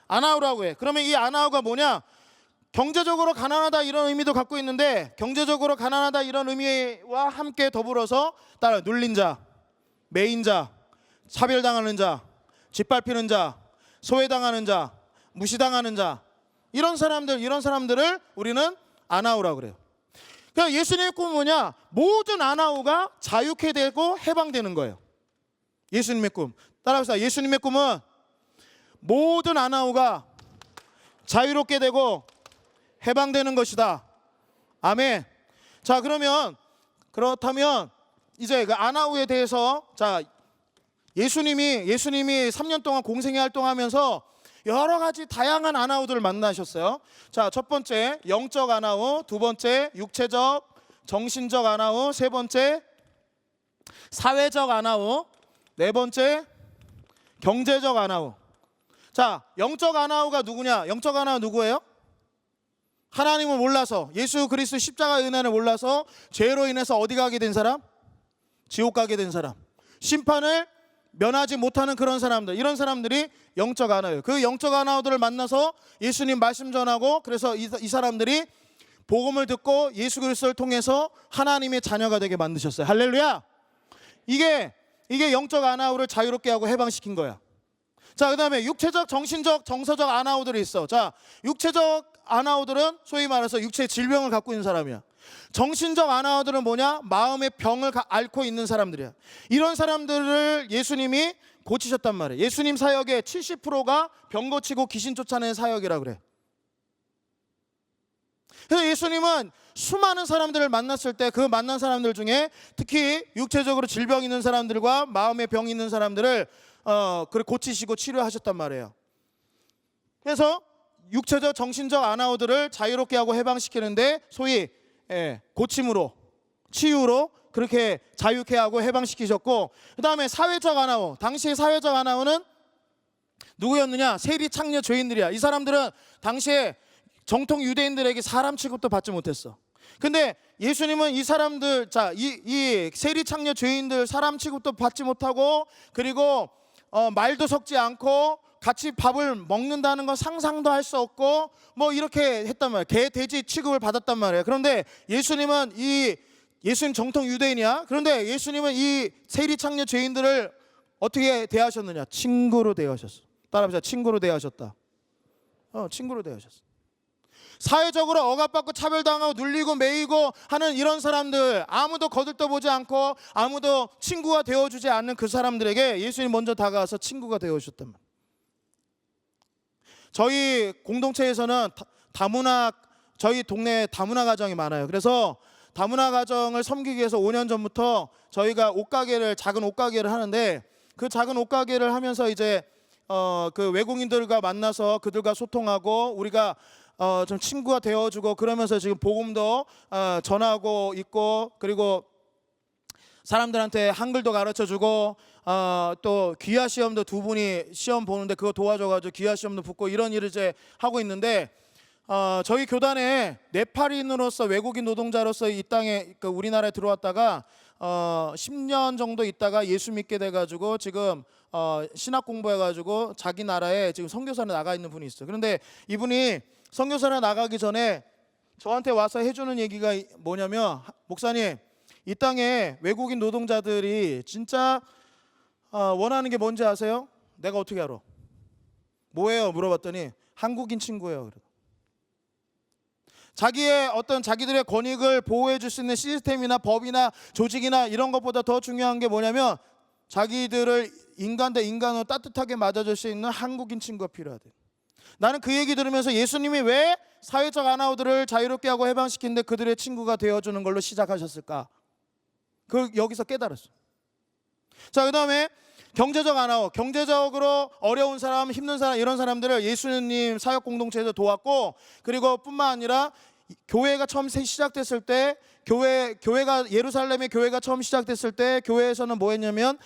아나우라고 해. 그러면 이 아나우가 뭐냐? 경제적으로 가난하다 이런 의미도 갖고 있는데, 경제적으로 가난하다 이런 의미와 함께 더불어서 따라 눌린 자, 매인 자, 차별당하는 자, 짓밟히는 자, 소외당하는 자, 무시당하는 자, 이런 사람들을 우리는 아나우라고 그래요. 그러니까 예수님의 꿈은 뭐냐? 모든 아나우가 자유케 되고 해방되는 거예요. 예수님의 꿈. 따라합시다. 예수님의 꿈은 모든 아나우가 자유롭게 되고 해방되는 것이다. 아멘. 자, 그렇다면 이제 그 아나우에 대해서, 자, 예수님이 3년 동안 공생애 활동하면서 여러 가지 다양한 아나우들을 만나셨어요. 자, 첫 번째 영적 아나우, 두 번째 육체적 정신적 아나우, 세 번째 사회적 아나우, 네 번째 경제적 아나우. 자, 영적 아나우가 누구냐? 영적 아나우 누구예요? 하나님을 몰라서, 예수 그리스도 십자가의 은혜를 몰라서 죄로 인해서 어디 가게 된 사람? 지옥 가게 된 사람. 심판을 면하지 못하는 그런 사람들, 이런 사람들이 영적 아나우예요. 그 영적 아나우들을 만나서 예수님 말씀 전하고, 그래서 이 사람들이 복음을 듣고 예수 그리스도를 통해서 하나님의 자녀가 되게 만드셨어요. 할렐루야. 이게 영적 아나우를 자유롭게 하고 해방시킨 거야. 자, 그 다음에 육체적, 정신적, 정서적 아나우들이 있어. 자, 육체적 아나우들은 소위 말해서 육체의 질병을 갖고 있는 사람이야. 정신적 아나우들은 뭐냐? 마음의 병을 앓고 있는 사람들이야. 이런 사람들을 예수님이 고치셨단 말이에요. 예수님 사역의 70%가 병 고치고 귀신 쫓아내는 사역이라 그래. 그래서 예수님은 수많은 사람들을 만났을 때 그 만난 사람들 중에 특히 육체적으로 질병 있는 사람들과 마음의 병 있는 사람들을 고치시고 치료하셨단 말이에요. 그래서 육체적 정신적 아나우들을 자유롭게 하고 해방시키는데 소위 고침으로, 치유로 그렇게 자유케 하고 해방시키셨고, 그 다음에 사회적 아나우. 당시의 사회적 아나우는 누구였느냐? 세리 창녀 죄인들이야. 이 사람들은 당시에 정통 유대인들에게 사람 취급도 받지 못했어. 근데 예수님은 이 사람들, 자, 이 세리 창녀 죄인들 사람 취급도 받지 못하고, 그리고 말도 섞지 않고 같이 밥을 먹는다는 건 상상도 할 수 없고 뭐 이렇게 했단 말이에요. 개, 돼지 취급을 받았단 말이에요. 그런데 예수님 정통 유대인이야. 그런데 예수님은 이 세리 창녀 죄인들을 어떻게 대하셨느냐? 친구로 대하셨어. 따라합시다. 친구로 대하셨다. 친구로 대하셨어. 사회적으로 억압받고 차별당하고 눌리고 매이고 하는 이런 사람들, 아무도 거들떠보지 않고 아무도 친구가 되어주지 않는 그 사람들에게 예수님 먼저 다가와서 친구가 되어주셨단 말이에요. 저희 공동체에서는 저희 동네에 다문화 가정이 많아요. 그래서 다문화 가정을 섬기기 위해서 5년 전부터 저희가 작은 옷가게를 하는데, 그 작은 옷가게를 하면서 이제 그 외국인들과 만나서 그들과 소통하고 우리가 좀 친구가 되어주고 그러면서 지금 복음도 전하고 있고, 그리고 사람들한테 한글도 가르쳐주고 또 귀화 시험도 두 분이 시험 보는데 그거 도와줘가지고 귀화 시험도 붙고 이런 일을 이제 하고 있는데, 저희 교단에 네팔인으로서 외국인 노동자로서 이 땅에 우리나라에 들어왔다가 10년 정도 있다가 예수 믿게 돼가지고 지금 신학 공부해가지고 자기 나라에 지금 선교사로 나가 있는 분이 있어요. 그런데 이분이 선교사로 나가기 전에 저한테 와서 해주는 얘기가 뭐냐면, 목사님, 이 땅에 외국인 노동자들이 진짜 원하는 게 뭔지 아세요? 내가 어떻게 알아? 뭐예요? 물어봤더니 한국인 친구예요. 자기들의 권익을 보호해 줄 수 있는 시스템이나 법이나 조직이나 이런 것보다 더 중요한 게 뭐냐면 자기들을 인간 대 인간으로 따뜻하게 맞아줄 수 있는 한국인 친구가 필요하대. 나는 그 얘기 들으면서 예수님이 왜 사회적 아나우들을 자유롭게 하고 해방시키는데 그들의 친구가 되어주는 걸로 시작하셨을까? 여기서 깨달았어. 자, 그 다음에 경제적 아나우. 경제적으로 어려운 사람, 힘든 사람, 이런 사람들을 예수님 사역 공동체에서 도왔고, 그리고 뿐만 아니라 교회가 처음 시작됐을 때, 교회가 예루살렘의 교회가 처음 시작됐을 때 교회에서는 뭐 했냐면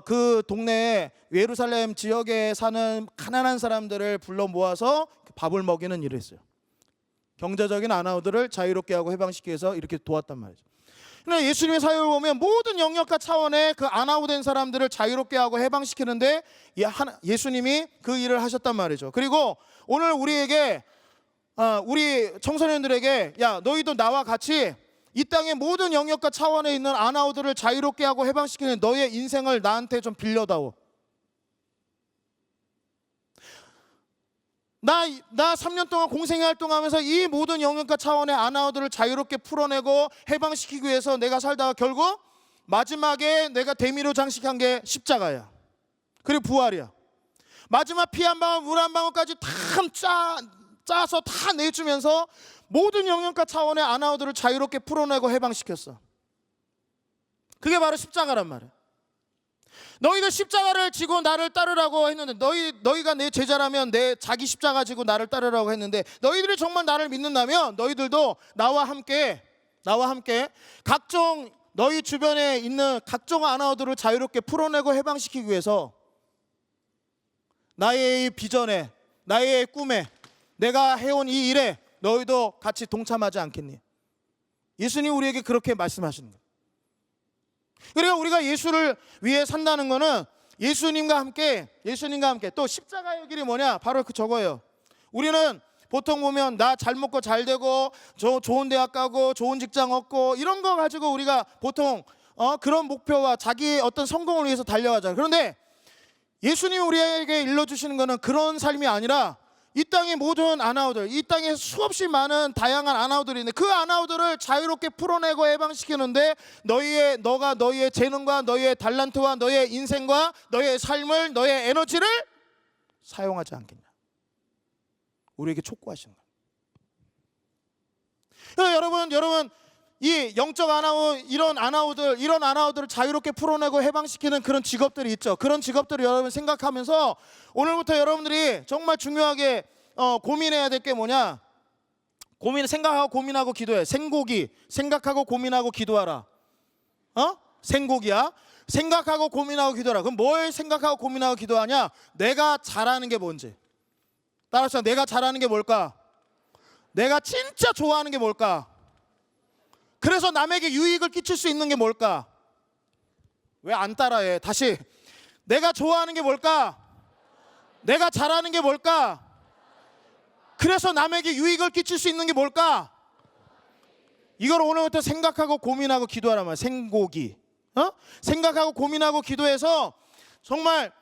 그 동네에 예루살렘 지역에 사는 가난한 사람들을 불러 모아서 밥을 먹이는 일을 했어요. 경제적인 아나우들을 자유롭게 하고 해방시키기 위해서 이렇게 도왔단 말이죠. 그러나 예수님의 사역을 보면 모든 영역과 차원의 그 아나우된 사람들을 자유롭게 하고 해방시키는데 예수님이 그 일을 하셨단 말이죠. 그리고 오늘 우리에게 우리 청소년들에게, 야, 너희도 나와 같이 이 땅의 모든 영역과 차원에 있는 아나우들을 자유롭게 하고 해방시키는 너의 인생을 나한테 좀 빌려다오. 나 3년 동안 공생애 활동하면서 이 모든 영역과 차원의 아나우들을 자유롭게 풀어내고 해방시키기 위해서 내가 살다가 결국 마지막에 내가 대미로 장식한 게 십자가야. 그리고 부활이야. 마지막 피 한 방울 물 한 방울까지 다 짜서 다 내주면서 모든 영역과 차원의 아나우들을 자유롭게 풀어내고 해방시켰어. 그게 바로 십자가란 말이야. 너희들 십자가를 지고 나를 따르라고 했는데, 너희가 내 제자라면 내 자기 십자가 지고 나를 따르라고 했는데, 너희들이 정말 나를 믿는다면 너희들도 나와 함께 각종 너희 주변에 있는 각종 아나우들을 자유롭게 풀어내고 해방시키기 위해서 나의 비전에, 나의 꿈에, 내가 해온 이 일에 너희도 같이 동참하지 않겠니? 예수님 우리에게 그렇게 말씀하시는 거예요. 그러니까 우리가 예수를 위해 산다는 거는 예수님과 함께 또 십자가의 길이 뭐냐? 바로 저거예요. 우리는 보통 보면 나 잘 먹고 잘 되고 좋은 대학 가고 좋은 직장 얻고 이런 거 가지고 우리가 보통 그런 목표와 자기의 어떤 성공을 위해서 달려가잖아요. 그런데 예수님이 우리에게 일러주시는 거는 그런 삶이 아니라 이 땅의 모든 아나우들, 이 땅에 수없이 많은 다양한 아나우들이 있는데 그 아나우들을 자유롭게 풀어내고 해방시키는데 너가 너희의 재능과 너희의 달란트와 너희의 인생과 너희의 삶을, 너희의 에너지를 사용하지 않겠냐. 우리에게 촉구하시는 거예요. 여러분 이 영적 아나우, 이런 아나우들을 자유롭게 풀어내고 해방시키는 그런 직업들이 있죠. 그런 직업들을 여러분 생각하면서 오늘부터 여러분들이 정말 중요하게 고민해야 될 게 뭐냐? 생각하고 고민하고 기도해. 생고기, 생각하고 고민하고 기도하라. 생고기야. 생각하고 고민하고 기도하라. 그럼 뭘 생각하고 고민하고 기도하냐? 내가 잘하는 게 뭔지. 따라서 내가 잘하는 게 뭘까? 내가 진짜 좋아하는 게 뭘까? 그래서 남에게 유익을 끼칠 수 있는 게 뭘까? 왜 안 따라해? 다시. 내가 좋아하는 게 뭘까? 내가 잘하는 게 뭘까? 그래서 남에게 유익을 끼칠 수 있는 게 뭘까? 이걸 오늘부터 생각하고 고민하고 기도하란 말이야. 생고기. 생각하고 고민하고 기도해서 정말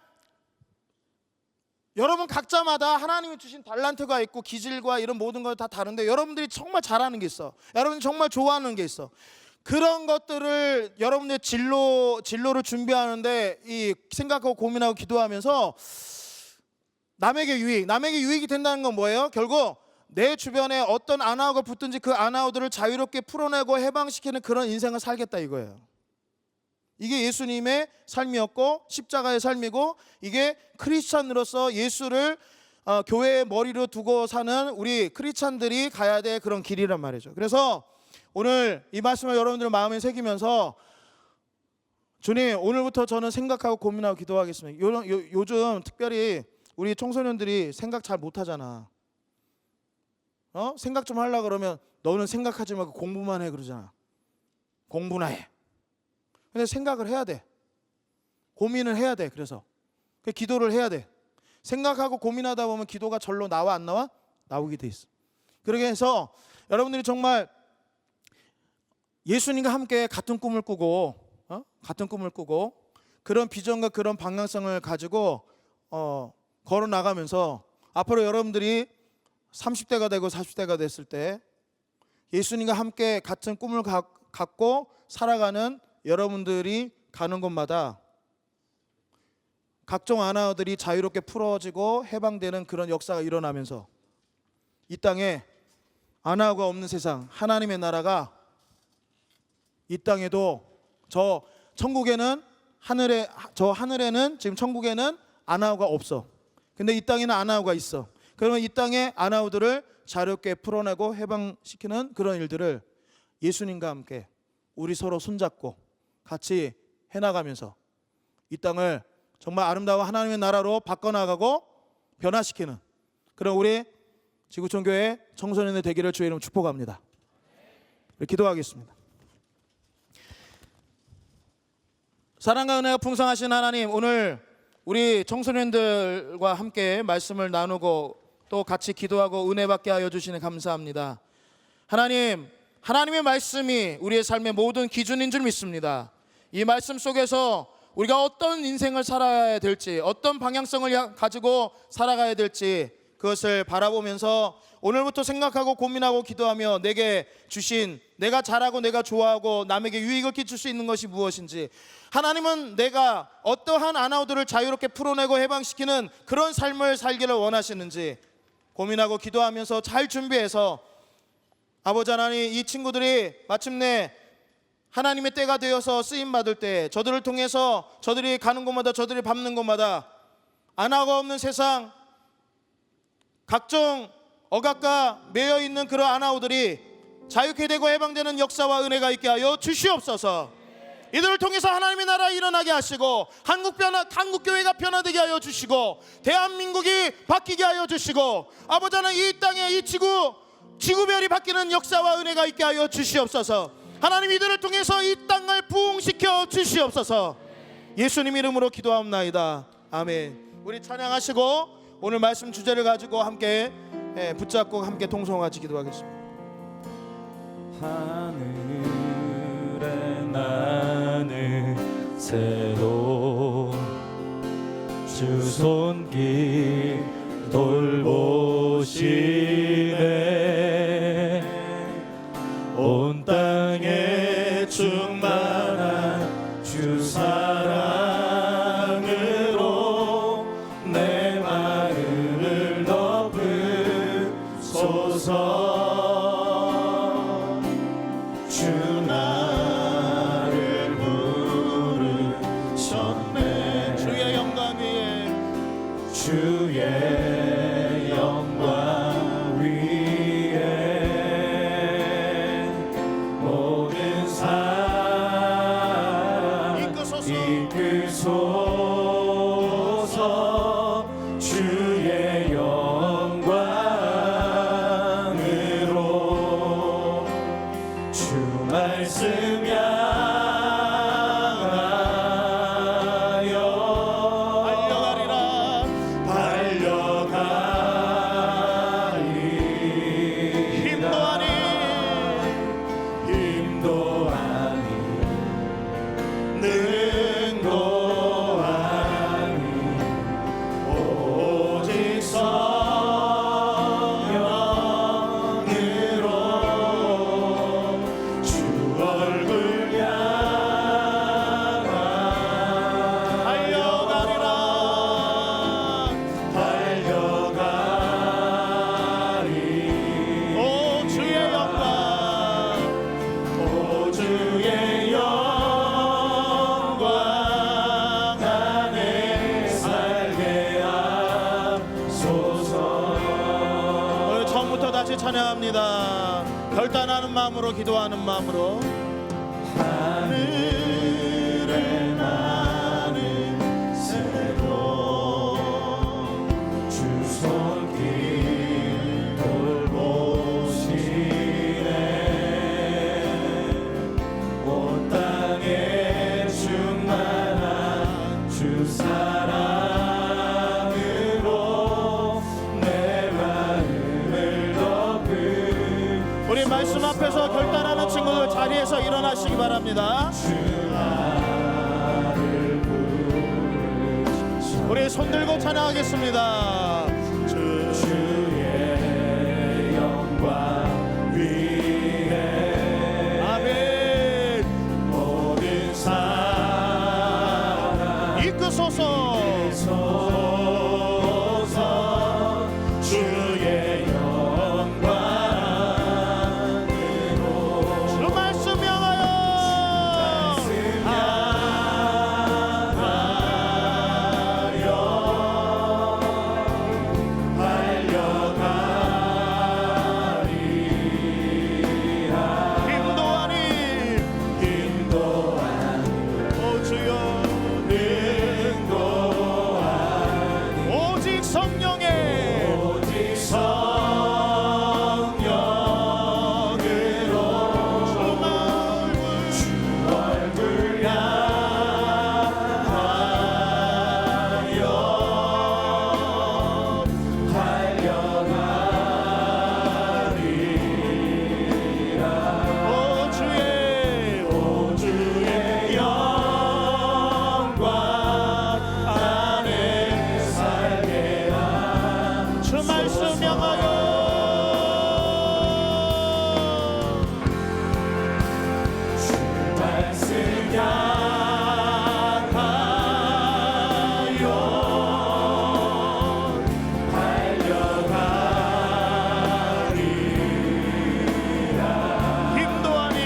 여러분 각자마다 하나님이 주신 달란트가 있고 기질과 이런 모든 것 다 다른데 여러분들이 정말 잘하는 게 있어. 여러분이 정말 좋아하는 게 있어. 그런 것들을 여러분들 진로를 준비하는데 이 생각하고 고민하고 기도하면서 남에게 유익이 된다는 건 뭐예요? 결국 내 주변에 어떤 아나우가 붙든지 그 아나우들을 자유롭게 풀어내고 해방시키는 그런 인생을 살겠다 이거예요. 이게 예수님의 삶이었고 십자가의 삶이고 이게 크리스찬으로서 예수를 교회의 머리로 두고 사는 우리 크리스찬들이 가야 될 그런 길이란 말이죠. 그래서 오늘 이 말씀을 여러분들 마음에 새기면서 주님 오늘부터 저는 생각하고 고민하고 기도하겠습니다. 요즘 특별히 우리 청소년들이 생각 잘 못하잖아. 생각 좀 하려고 그러면 너는 생각하지 말고 공부만 해 그러잖아. 공부나 해. 근데 생각을 해야 돼. 고민을 해야 돼. 그래서 기도를 해야 돼. 생각하고 고민하다 보면 기도가 절로 나와 안 나와? 나오게 돼 있어. 그렇게 해서 여러분들이 정말 예수님과 함께 같은 꿈을 꾸고 그런 비전과 그런 방향성을 가지고 걸어 나가면서 앞으로 여러분들이 30대가 되고 40대가 됐을 때 예수님과 함께 같은 꿈을 갖고 살아가는 여러분들이 가는 곳마다 각종 아나우들이 자유롭게 풀어지고 해방되는 그런 역사가 일어나면서 이 땅에 아나우가 없는 세상, 하나님의 나라가 이 땅에도 하늘에는 지금 천국에는 아나우가 없어. 근데 이 땅에는 아나우가 있어. 그러면 이 땅의 아나우들을 자유롭게 풀어내고 해방시키는 그런 일들을 예수님과 함께 우리 서로 손잡고 같이 해나가면서 이 땅을 정말 아름다운 하나님의 나라로 바꿔나가고 변화시키는 그런 우리 지구촌교회 청소년들 되기를 주의 이름으로 축복합니다. 기도하겠습니다. 사랑과 은혜가 풍성하신 하나님, 오늘 우리 청소년들과 함께 말씀을 나누고 또 같이 기도하고 은혜 받게 하여 주시니 감사합니다. 하나님, 하나님의 말씀이 우리의 삶의 모든 기준인 줄 믿습니다. 이 말씀 속에서 우리가 어떤 인생을 살아야 될지, 어떤 방향성을 가지고 살아가야 될지 그것을 바라보면서 오늘부터 생각하고 고민하고 기도하며 내게 주신, 내가 잘하고 내가 좋아하고 남에게 유익을 끼칠 수 있는 것이 무엇인지, 하나님은 내가 어떠한 아나우들을 자유롭게 풀어내고 해방시키는 그런 삶을 살기를 원하시는지 고민하고 기도하면서 잘 준비해서 아버지 하나님, 이 친구들이 마침내 하나님의 때가 되어서 쓰임받을 때 저들을 통해서 저들이 가는 곳마다, 저들이 밟는 곳마다 아나가 없는 세상, 각종 억압과 매여있는 그런 아나우들이 자유케 되고 해방되는 역사와 은혜가 있게 하여 주시옵소서. 이들을 통해서 하나님의 나라 일어나게 하시고 한국교회가 변화되게 하여 주시고 대한민국이 바뀌게 하여 주시고 아버지 하나님, 이 땅에 이 지구별이 바뀌는 역사와 은혜가 있게 하여 주시옵소서. 하나님, 이들을 통해서 이 땅을 부흥시켜 주시옵소서. 예수님 이름으로 기도하옵나이다. 아멘. 우리 찬양하시고 오늘 말씀 주제를 가지고 함께 붙잡고 함께 통성같이 기도하겠습니다. 하늘에 나는 새로 주 손길 돌보시네. 온 땅에 충만한 주 사랑으로 내 마음을 덮으소서. 주 나를 부르셨네. 주의 영광 위에, 주의 영광 위에 모든 삶 이끄소서. 주의 영광으로 주 말씀 향하여 달려가리. 힘도 아니 능도 아니 오직 성령으로 주 얼굴 향하 달려가리라. 오 주의 영광, 오 주의 영광 안에 살게 하소서. 오늘 처음부터 다시 찬양합니다. 결단하는 마음으로, 기도하는 마음으로. 하늘에 나는 새로 주 손길 돌보시네. 온 땅에 충만한 주 사랑으로 내 마음을 덮으. 우리 말씀 앞에서 결단하는 친구들 자리에서 일어나시기 바랍니다. 우리 손 들고 찬양하겠습니다. 주의 영광 위에 아멘. 모든 사랑 이끄소서. 이끄소서. 주의 영광으로 주 말씀 향하여 향하여 향하여 주 말씀 향하여 달려가리라. 힘도 아닌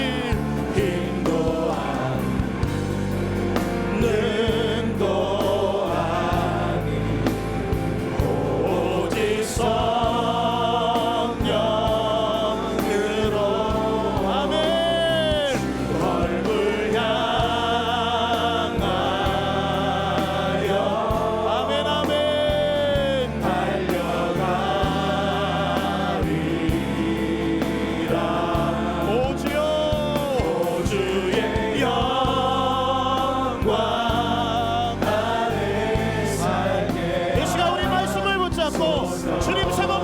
능도 아닌 오직 성령으로 아멘. 얼굴 향하여 아멘 아멘. 달려가리라. 오주여 주의 영광 아래 살게 이 시간 우리 말씀을 붙잡고 주님 제목